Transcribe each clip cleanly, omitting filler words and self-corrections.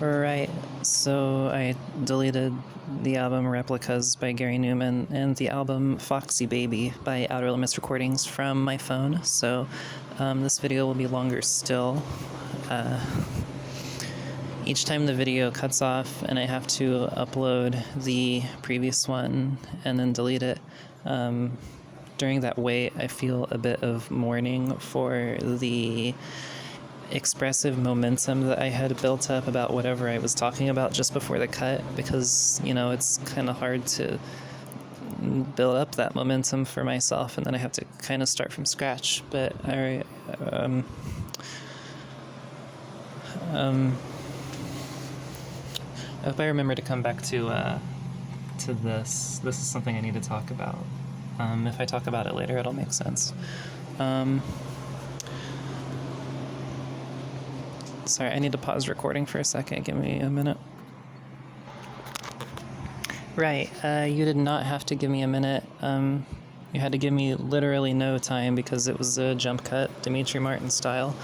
Right, so I deleted the album Replicas by Gary Newman and the album Foxy Baby by Outer Limits Recordings from my phone, so this video will be longer still. Each time the video cuts off and I have to upload the previous one and then delete it, during that wait I feel a bit of mourning for the expressive momentum that I had built up about whatever I was talking about just before the cut, because, you know, it's kind of hard to build up that momentum for myself and then I have to kind of start from scratch. But I hope I remember to come back to this. This is something I need to talk about. If I talk about it later, it'll make sense. Sorry, I need to pause recording for a second. Give me a minute. Right, you did not have to give me a minute. You had to give me literally no time because it was a jump cut, Demetri Martin style.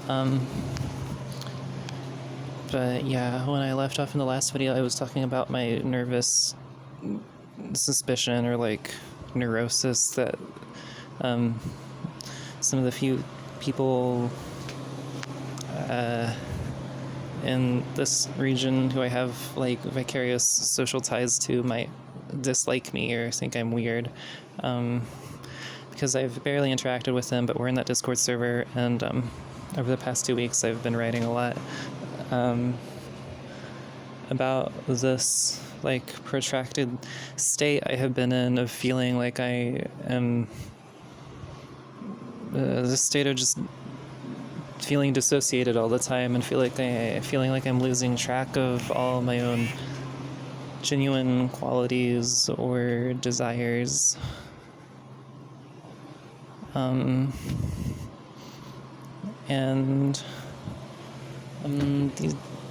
But yeah, when I left off in the last video, I was talking about my nervous suspicion or like neurosis that some of the few people in this region who I have like vicarious social ties to might dislike me or think I'm weird, because I've barely interacted with them, but we're in that Discord server, and over the past 2 weeks I've been writing a lot about this like protracted state I have been in of feeling like I am this state of just feeling dissociated all the time and feeling like I'm losing track of all my own genuine qualities or desires.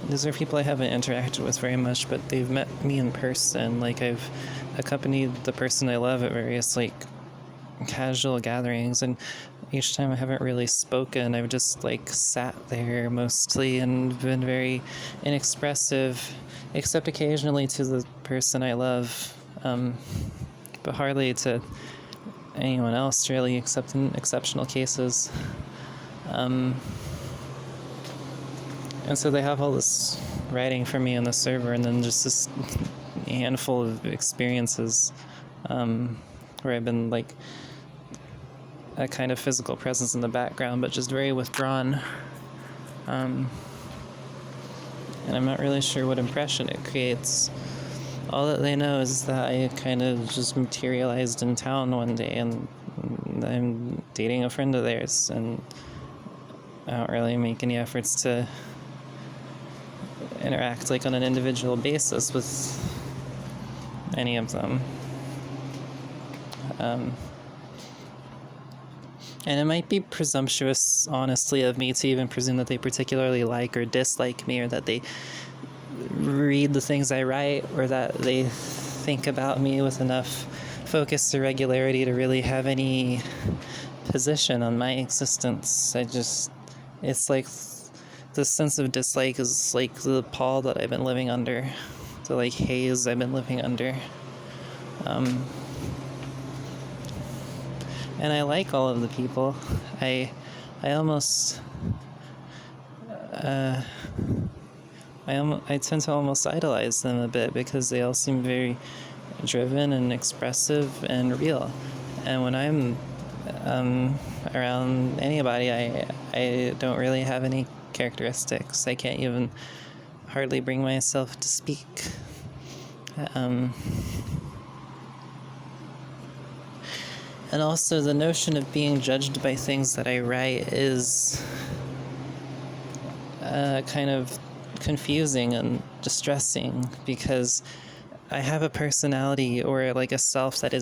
These are people I haven't interacted with very much, but they've met me in person. Like, I've accompanied the person I love at various like casual gatherings, and each time I haven't really spoken. I've just like sat there mostly and been very inexpressive, except occasionally to the person I love, but hardly to anyone else really, except in exceptional cases. And so they have all this writing for me on the server, and then just this handful of experiences where I've been like a kind of physical presence in the background, but just very withdrawn. And I'm not really sure what impression it creates. All that they know is that I kind of just materialized in town one day, and I'm dating a friend of theirs, and I don't really make any efforts to interact like on an individual basis with any of them. And it might be presumptuous, honestly, of me to even presume that they particularly like or dislike me, or that they read the things I write, or that they think about me with enough focus or regularity to really have any position on my existence. It's like this sense of dislike is like the pall that I've been living under, the like haze I've been living under. And I like all of the people. I tend to almost idolize them a bit, because they all seem very driven and expressive and real. And when I'm around anybody, I don't really have any characteristics. I can't even hardly bring myself to speak. And also the notion of being judged by things that I write is kind of confusing and distressing, because I have a personality or like a self that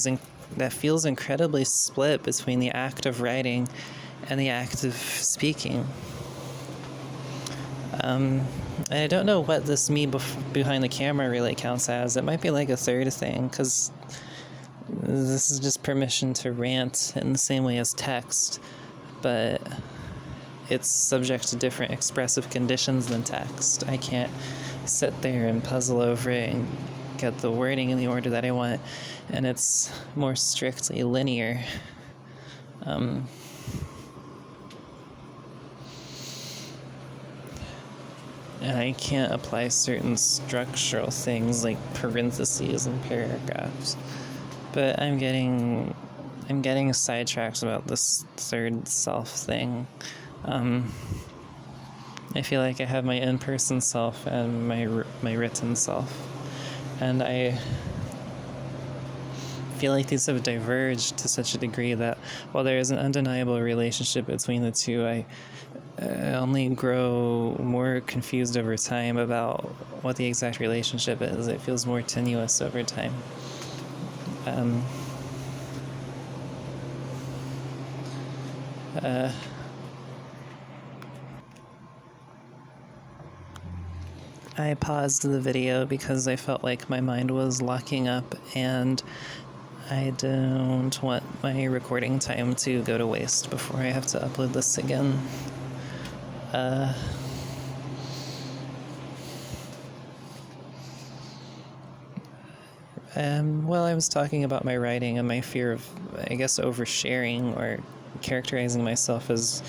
feels incredibly split between the act of writing and the act of speaking. And I don't know what this me behind the camera really counts as. It might be like a third thing, because this is just permission to rant in the same way as text, but it's subject to different expressive conditions than text. I can't sit there and puzzle over it and get the wording in the order that I want, and it's more strictly linear. And I can't apply certain structural things like parentheses and paragraphs. But I'm getting sidetracked about this third self thing. I feel like I have my in-person self and my written self, and I feel like these have diverged to such a degree that while there is an undeniable relationship between the two, I only grow more confused over time about what the exact relationship is. It feels more tenuous over time. I paused the video because I felt like my mind was locking up, and I don't want my recording time to go to waste before I have to upload this again. Well, I was talking about my writing and my fear of, I guess, oversharing or characterizing myself as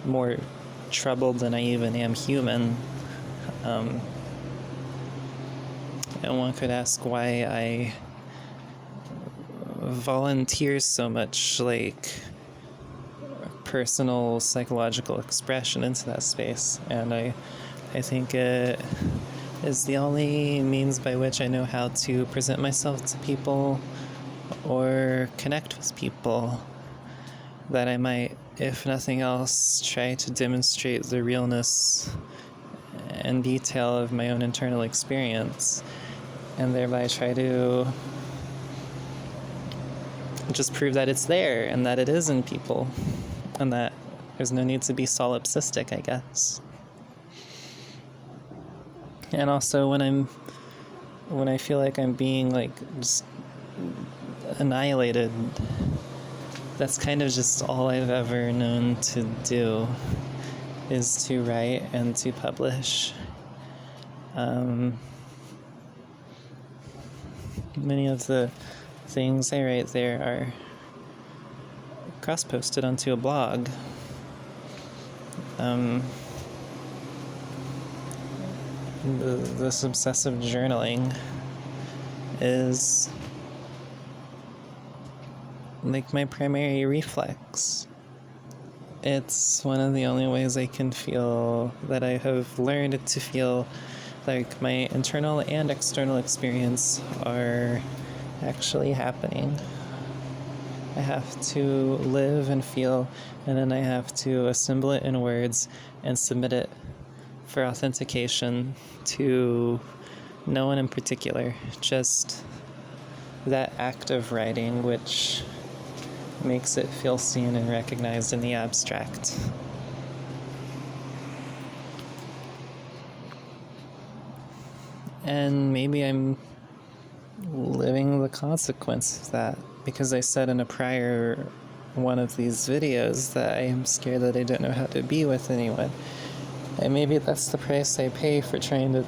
more troubled than I even am human. And one could ask why I volunteer so much, like, personal psychological expression into that space, and I think it is the only means by which I know how to present myself to people or connect with people, that I might, if nothing else, try to demonstrate the realness and detail of my own internal experience, and thereby try to just prove that it's there and that it is in people, and that there's no need to be solipsistic, I guess. And also when I feel like I'm being, like, just annihilated, that's kind of just all I've ever known to do, is to write and to publish. Many of the things I write there are cross-posted onto a blog. This obsessive journaling is like my primary reflex. It's one of the only ways I can feel that I have learned to feel like my internal and external experience are actually happening. I have to live and feel, and then I have to assemble it in words and submit it for authentication to no one in particular, just that act of writing, which makes it feel seen and recognized in the abstract. And maybe I'm living the consequence of that, because I said in a prior one of these videos that I am scared that I don't know how to be with anyone. And maybe that's the price I pay for trying to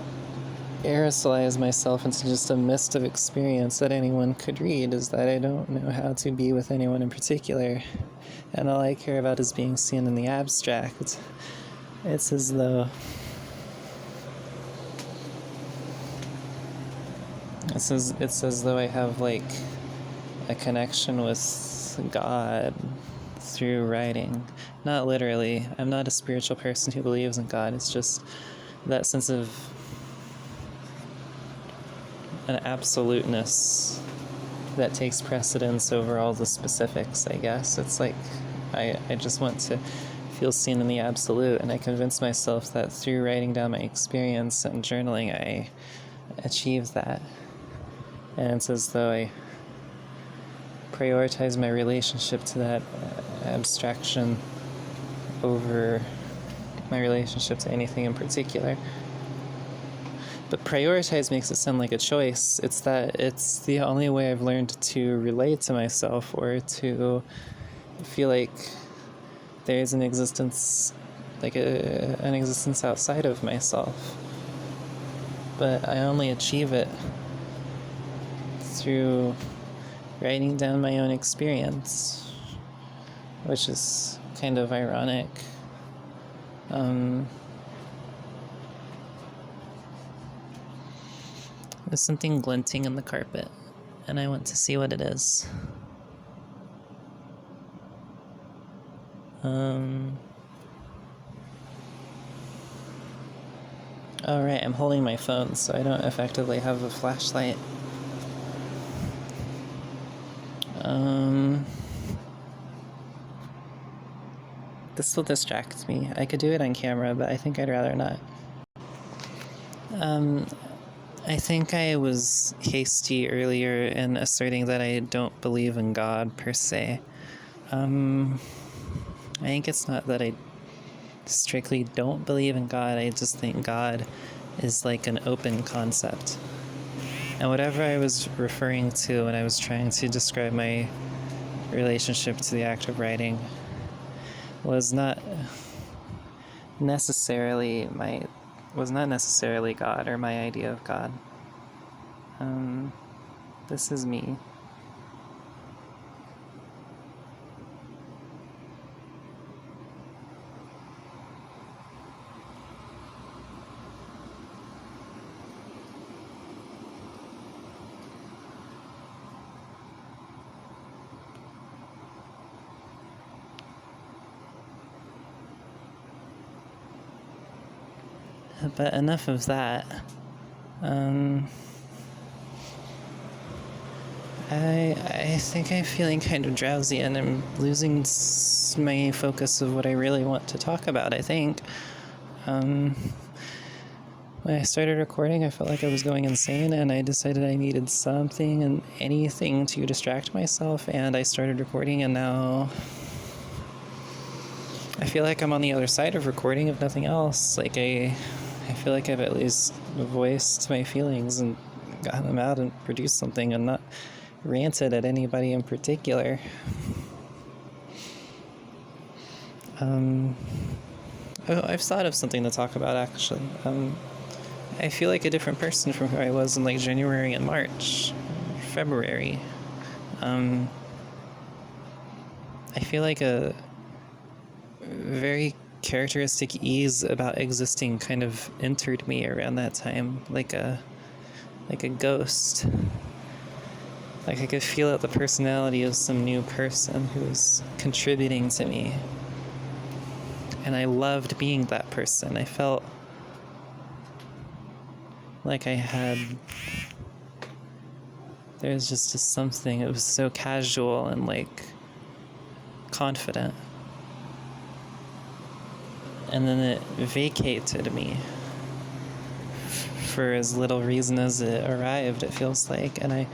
aerosolize myself into just a mist of experience that anyone could read, is that I don't know how to be with anyone in particular. And all I care about is being seen in the abstract. It's as though it's as though I have, like, a connection with God through writing. Not literally. I'm not a spiritual person who believes in God. It's just that sense of an absoluteness that takes precedence over all the specifics, I guess. It's like I just want to feel seen in the absolute, and I convince myself that through writing down my experience and journaling, I achieve that. And it's as though I prioritize my relationship to that abstraction over my relationship to anything in particular. But prioritize makes it sound like a choice. It's that it's the only way I've learned to relate to myself, or to feel like there is an existence like an existence outside of myself. But I only achieve it through writing down my own experience, which is kind of ironic. There's something glinting in the carpet, and I want to see what it is. Oh right, I'm holding my phone, so I don't effectively have a flashlight. This will distract me. I could do it on camera, but I think I'd rather not. I think I was hasty earlier in asserting that I don't believe in God per se. I think it's not that I strictly don't believe in God, I just think God is like an open concept. And whatever I was referring to when I was trying to describe my relationship to the act of writing was not necessarily God or my idea of God. This is me. But enough of that. I think I'm feeling kind of drowsy and I'm losing my focus of what I really want to talk about, I think. When I started recording, I felt like I was going insane, and I decided I needed something and anything to distract myself, and I started recording, and now I feel like I'm on the other side of recording, if nothing else. Like, I feel like I've at least voiced my feelings and gotten them out and produced something and not ranted at anybody in particular. I've thought of something to talk about, actually. I feel like a different person from who I was in like January and March, February. I feel like a very characteristic ease about existing kind of entered me around that time, like a ghost. Like I could feel out the personality of some new person who was contributing to me. And I loved being that person. I felt like there was just something. It was so casual and like confident. And then it vacated me for as little reason as it arrived, it feels like. And I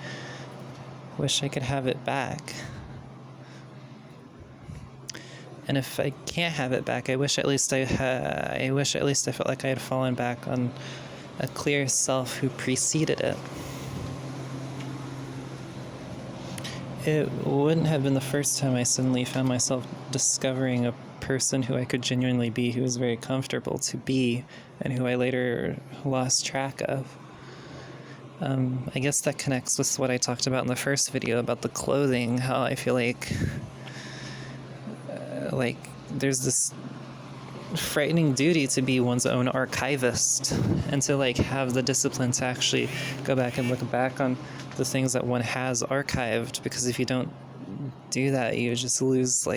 wish I could have it back. And if I can't have it back, I wish at least I felt like I had fallen back on a clear self who preceded it. It wouldn't have been the first time I suddenly found myself discovering a person who I could genuinely be, who was very comfortable to be, and who I later lost track of. I guess that connects with what I talked about in the first video about the clothing, how I feel like there's this frightening duty to be one's own archivist and to like have the discipline to actually go back and look back on the things that one has archived, because if you don't do that, you just lose like